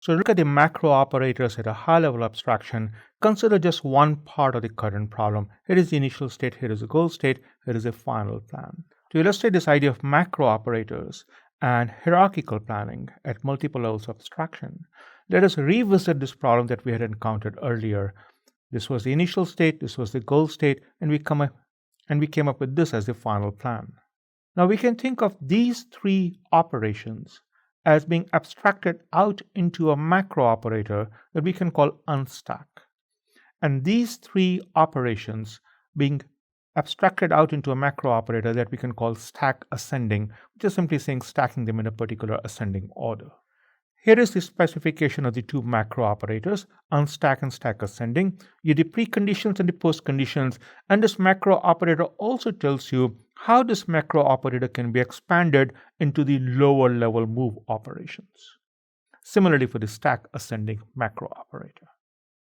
So look at the macro operators at a high-level abstraction. Consider just one part of the current problem. Here is the initial state, here is the goal state, here is a final plan. To illustrate this idea of macro operators and hierarchical planning at multiple levels of abstraction, let us revisit this problem that we had encountered earlier. This was the initial state, this was the goal state, and we came up with this as the final plan. Now we can think of these three operations as being abstracted out into a macro operator that we can call unstack. And these three operations being abstracted out into a macro operator that we can call stack ascending, which is simply saying stacking them in a particular ascending order. Here is the specification of the two macro operators, unstack and stack ascending. You have the preconditions and the postconditions, and this macro operator also tells you how this macro operator can be expanded into the lower level move operations. Similarly for the stack ascending macro operator.